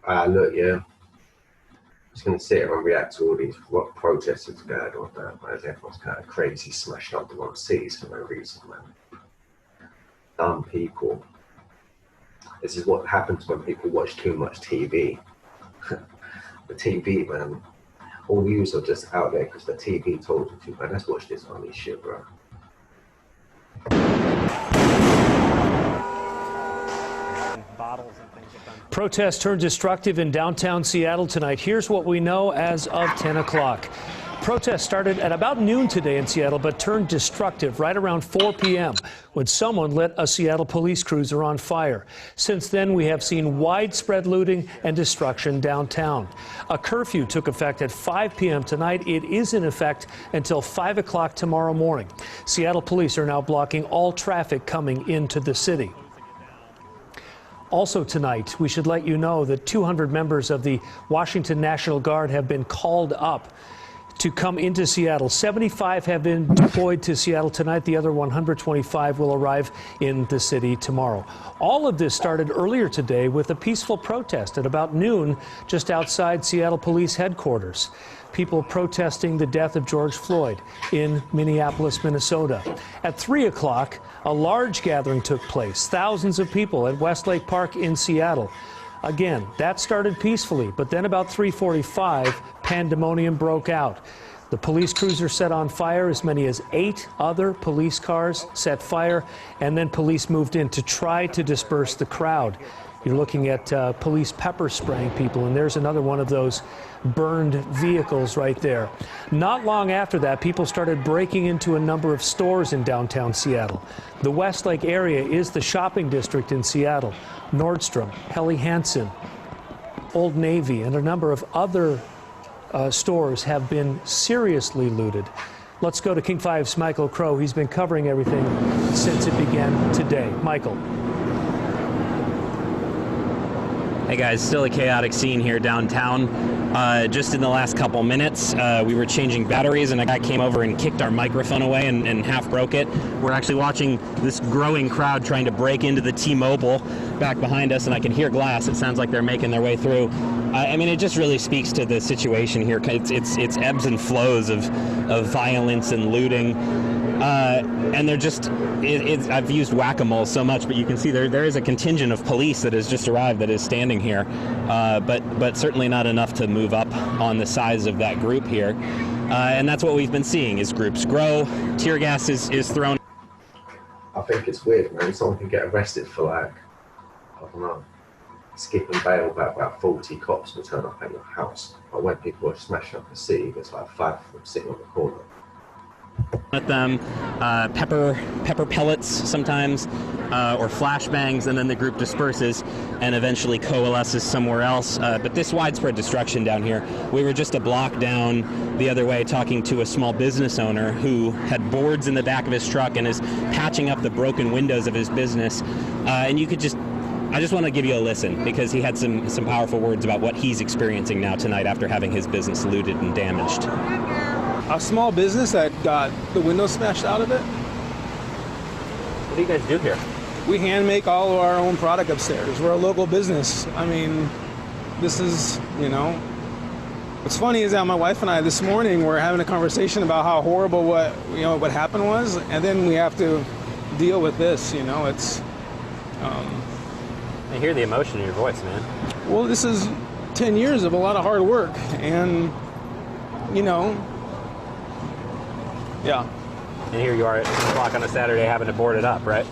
Look, yeah. Just going to sit here and react to all these what protests that's going on now, man. Everyone's kind of crazy, smashing up the wrong cities for no reason, man. Dumb people. This is what happens when people watch too much TV. The TV, man. All views are just out there because the TV told you to, man. Let's watch this on this shit, bro. Protests turned destructive in downtown Seattle tonight. Here's what we know as of 10 o'clock. Protests started at about noon today in Seattle, but turned destructive right around 4 p.m. when someone lit a Seattle police cruiser on fire. Since then, we have seen widespread looting and destruction downtown. A curfew took effect at 5 p.m. tonight. It is in effect until 5 o'clock tomorrow morning. Seattle police are now blocking all traffic coming into the city. Also tonight, we should let you know that 200 members of the Washington National Guard have been called up to come into Seattle. 75 have been deployed to Seattle tonight. The other 125 will arrive in the city tomorrow. All of this started earlier today with a peaceful protest at about noon just outside Seattle Police headquarters. People protesting the death of George Floyd in Minneapolis, Minnesota. At 3 o'clock, a large gathering took place. Thousands of people at Westlake Park in Seattle. Again, that started peacefully, but then about 3:45, pandemonium broke out. The police cruiser set on fire. As many as 8 other police cars set fire, and then police moved in to try to disperse the crowd. You're looking at police pepper spraying people, and there's another one of those burned vehicles right there. Not long after that, people started breaking into a number of stores in downtown Seattle. The Westlake area is the shopping district in Seattle. Nordstrom, Helly Hansen, Old Navy, and a number of other stores have been seriously looted. Let's go to King 5's Michael Crow. He's been covering everything since it began today. Michael. Hey guys, still a chaotic scene here downtown. Just in the last couple minutes, we were changing batteries and a guy came over and kicked our microphone away and half broke it. We're actually watching this growing crowd trying to break into the T-Mobile back behind us, and I can hear glass. It sounds like they're making their way through. I mean, it just really speaks to the situation here. It's ebbs and flows of violence and looting. And they're just, I've used whack-a-mole so much, but you can see there is a contingent of police that has just arrived that is standing here, but certainly not enough to move up on the size of that group here. And that's what we've been seeing, is groups grow, tear gas is thrown. I think it's weird, man. Someone can get arrested for, like, I don't know, skipping bail, about 40 cops will turn up at your house. But when people are smashing up the city, there's like 5 of them sitting on the corner. At them, pepper pellets sometimes, or flashbangs, and then the group disperses and eventually coalesces somewhere else. But this widespread destruction down here, we were just a block down the other way talking to a small business owner who had boards in the back of his truck and is patching up the broken windows of his business. And you could I just want to give you a listen, because he had some powerful words about what he's experiencing now tonight after having his business looted and damaged. A small business that got the windows smashed out of it. What do you guys do here? We hand make all of our own product upstairs. We're a local business. I mean, this is, you know, what's funny is that my wife and I this morning were having a conversation about how horrible what happened was, and then we have to deal with this, you know. It's I hear the emotion in your voice, man. Well, this is 10 years of a lot of hard work, and you know, yeah. And here you are at 6 o'clock on a Saturday having to board it up, right?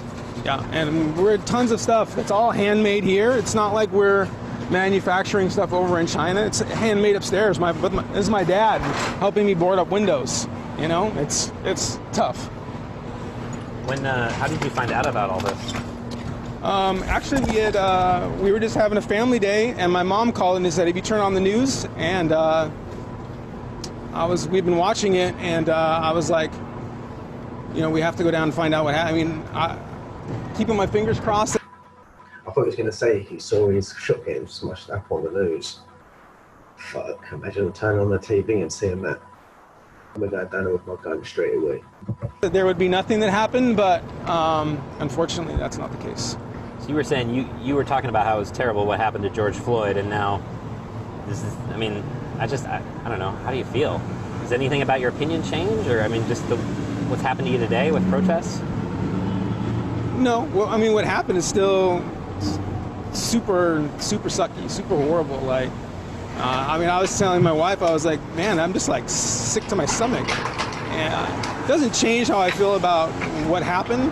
Yeah, and we're tons of stuff. It's all handmade here. It's not like we're manufacturing stuff over in China. It's handmade upstairs. This is my dad helping me board up windows. You know, it's tough. How did you find out about all this? Actually, we were just having a family day, and my mom called and said, "Have you turned on the news?" And we've been watching it, and I was like, you know, we have to go down and find out what happened. I mean, keeping my fingers crossed. I thought he was going to say he saw his shop getting smashed up on the news. Fuck, imagine turning on the TV and seeing that. I'm going to go down there with my gun straight away. There would be nothing that happened, but unfortunately that's not the case. So you were saying you were talking about how it was terrible what happened to George Floyd, and now this is, I mean, I don't know. How do you feel? Does anything about your opinion change? Or, I mean, just what's happened to you today with protests? No, well, I mean, what happened is still super sucky, super horrible. Like, I mean, I was telling my wife, I was like, man, I'm just like sick to my stomach. And it doesn't change how I feel about what happened.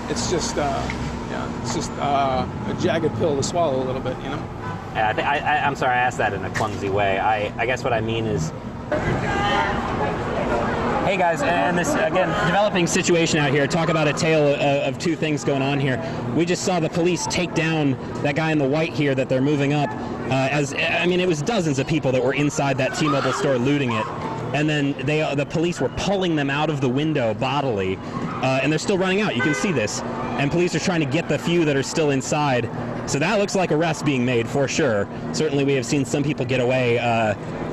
It's just, a jagged pill to swallow a little bit, you know? Yeah, I'm sorry I asked that in a clumsy way. I guess what I mean is, hey guys, and this, again, developing situation out here. Talk about a tale of two things going on here. We just saw the police take down that guy in the white here that they're moving up. It was dozens of people that were inside that T-Mobile store looting it. And then the police were pulling them out of the window bodily, and they're still running out. You can see this. And police are trying to get the few that are still inside. So that looks like arrests being made for sure. Certainly we have seen some people get away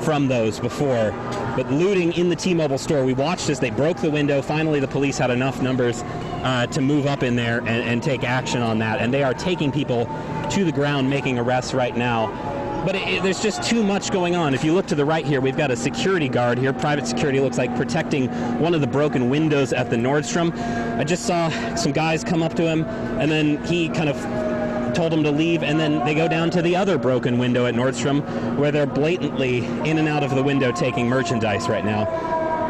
from those before. But looting in the T-Mobile store, we watched as they broke the window. Finally, the police had enough numbers to move up in there and take action on that. And they are taking people to the ground, making arrests right now. But there's just too much going on. If you look to the right here, we've got a security guard here, private security, looks like, protecting one of the broken windows at the Nordstrom. I just saw some guys come up to him, and then he kind of told them to leave, and then they go down to the other broken window at Nordstrom, where they're blatantly in and out of the window taking merchandise right now.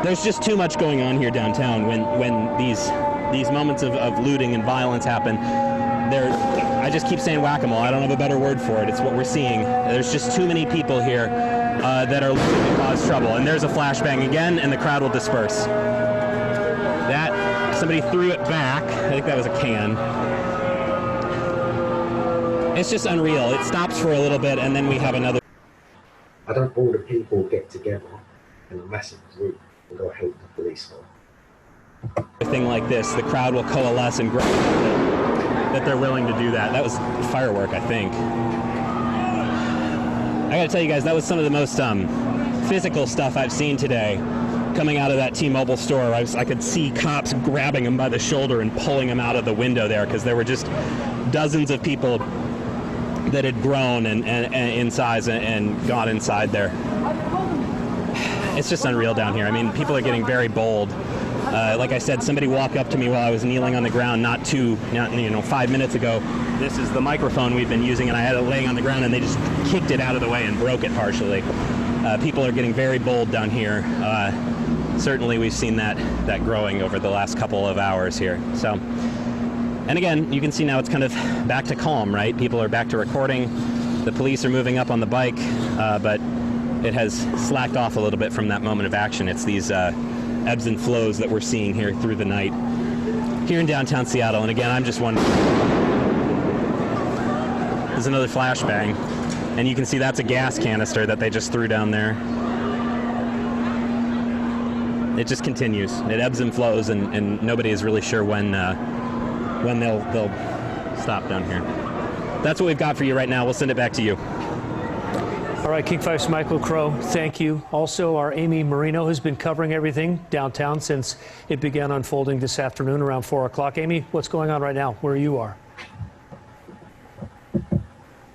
There's just too much going on here downtown when these moments of looting and violence happen. I just keep saying whack-a-mole. I don't have a better word for it. It's what we're seeing. There's just too many people here that are looking to cause trouble. And there's a flashbang again, and the crowd will disperse. Somebody threw it back. I think that was a can. It's just unreal. It stops for a little bit, and then we have another. I don't all the people get together in a massive group and go help the police. Thing like this, the crowd will coalesce and grow that they're willing to do that. That was firework, I think. I gotta tell you guys, that was some of the most physical stuff I've seen today coming out of that T-Mobile store. I could see cops grabbing him by the shoulder and pulling him out of the window there because there were just dozens of people that had grown and in size and gone inside there. It's just unreal down here. I mean, people are getting very bold. Like I said, somebody walked up to me while I was kneeling on the ground not 5 minutes ago. This is the microphone we've been using, and I had it laying on the ground, and they just kicked it out of the way and broke it partially. People are getting very bold down here. Certainly we've seen that growing over the last couple of hours here. So, and again, you can see now it's kind of back to calm, right? People are back to recording. The police are moving up on the bike, but it has slacked off a little bit from that moment of action. It's these ebbs and flows that we're seeing here through the night here in downtown Seattle. And again, I'm just wondering, there's another flashbang, and you can see that's a gas canister that they just threw down there. It just continues. It ebbs and flows, and nobody is really sure when they'll stop down here. That's what we've got for you right now. We'll send it back to you. All right, King 5's Michael Crow, thank you. Also, our Amy Marino has been covering everything downtown since it began unfolding this afternoon around 4 o'clock. Amy, what's going on right now where you are?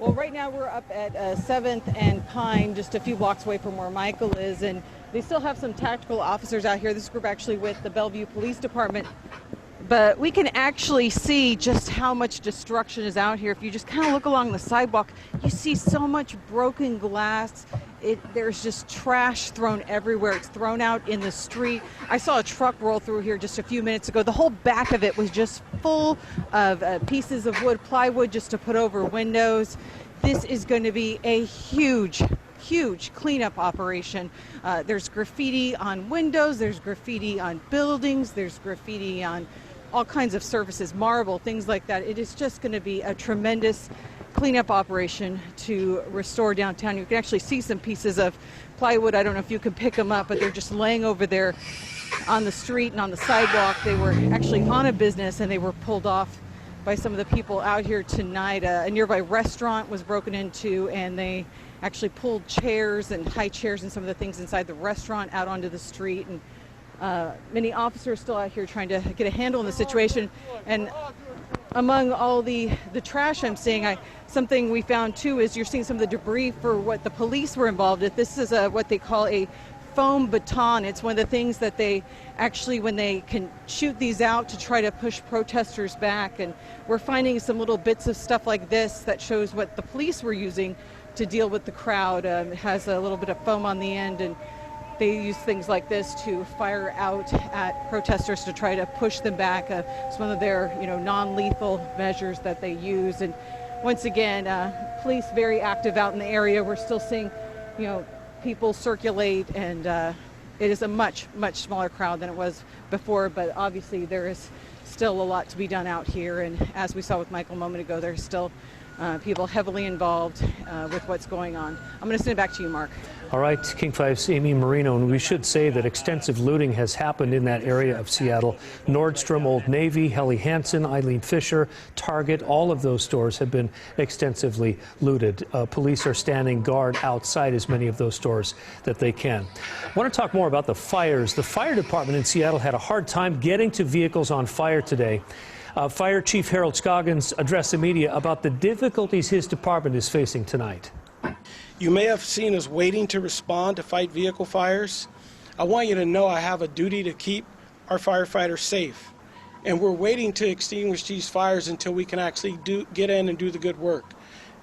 Well, right now we're up at 7th and Pine, just a few blocks away from where Michael is, and they still have some tactical officers out here. This group actually with the Bellevue Police Department. But we can actually see just how much destruction is out here. If you just kind of look along the sidewalk, you see so much broken glass. There's just trash thrown everywhere. It's thrown out in the street. I saw a truck roll through here just a few minutes ago. The whole back of it was just full of pieces of wood, plywood, just to put over windows. This is going to be a huge cleanup operation. There's graffiti on windows, there's graffiti on buildings, there's graffiti on all kinds of surfaces, marble, things like that. It is just going to be a tremendous cleanup operation to restore downtown. You can actually see some pieces of plywood. I don't know if you can pick them up, but they're just laying over there on the street and on the sidewalk. They were actually on a business and they were pulled off by some of the people out here tonight. A nearby restaurant was broken into, and they actually pulled chairs and high chairs and some of the things inside the restaurant out onto the street. And many officers still out here trying to get a handle on the situation. And among all the trash I'm seeing, something we found too is you're seeing some of the debris for what the police were involved with. This is what they call a foam baton. It's one of the things that they actually, when they can shoot these out to try to push protesters back. And we're finding some little bits of stuff like this that shows what the police were using to deal with the crowd. It has a little bit of foam on the end, and they use things like this to fire out at protesters to try to push them back. It's one of their, non-lethal measures that they use. And once again, police very active out in the area. We're still seeing, people circulate, and it is a much, much smaller crowd than it was before. But obviously, there is still a lot to be done out here. And as we saw with Michael a moment ago, there's still people heavily involved with what's going on. I'm going to send it back to you, Mark. All right, King 5's Amy Marino, and we should say that extensive looting has happened in that area of Seattle. Nordstrom, Old Navy, Helly Hansen, Eileen Fisher, Target, all of those stores have been extensively looted. Police are standing guard outside as many of those stores that they can. I want to talk more about the fires. The fire department in Seattle had a hard time getting to vehicles on fire today. Fire Chief Harold Scoggins addressed the media about the difficulties his department is facing tonight. You may have seen us waiting to respond to fight vehicle fires. I want you to know I have a duty to keep our firefighters safe. And we're waiting to extinguish these fires until we can actually get in and do the good work.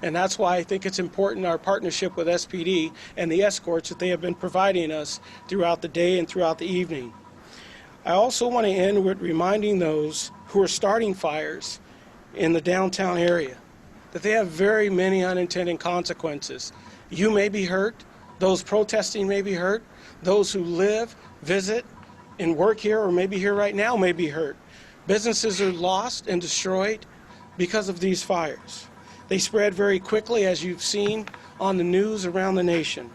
And that's why I think it's important our partnership with SPD and the escorts that they have been providing us throughout the day and throughout the evening. I also want to end with reminding those who are starting fires in the downtown area that they have very many unintended consequences. You may be hurt, those protesting may be hurt, those who live, visit, and work here or maybe here right now may be hurt. Businesses are lost and destroyed because of these fires. They spread very quickly, as you've seen on the news around the nation.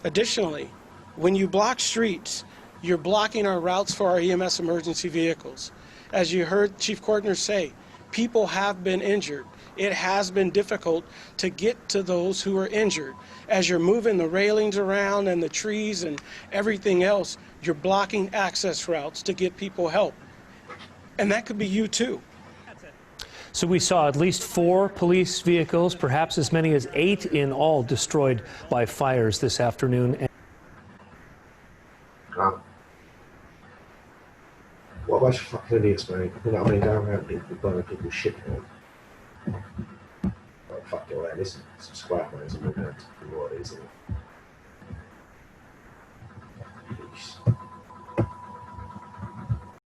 Additionally, when you block streets, you're blocking our routes for our EMS emergency vehicles. As you heard Chief Cordner say, people have been injured. It has been difficult to get to those who are injured. As you're moving the railings around and the trees and everything else, you're blocking access routes to get people help. And that could be you too. So we saw at least 4 police vehicles, perhaps as many as 8 in all, destroyed by fires this afternoon. What a bunch of fucking idiots, mate. You know what I mean? Go around people burning people's shit down. Oh, fuck all that. Listen, subscribe, mate. It's all about what it is, isn't it? Peace.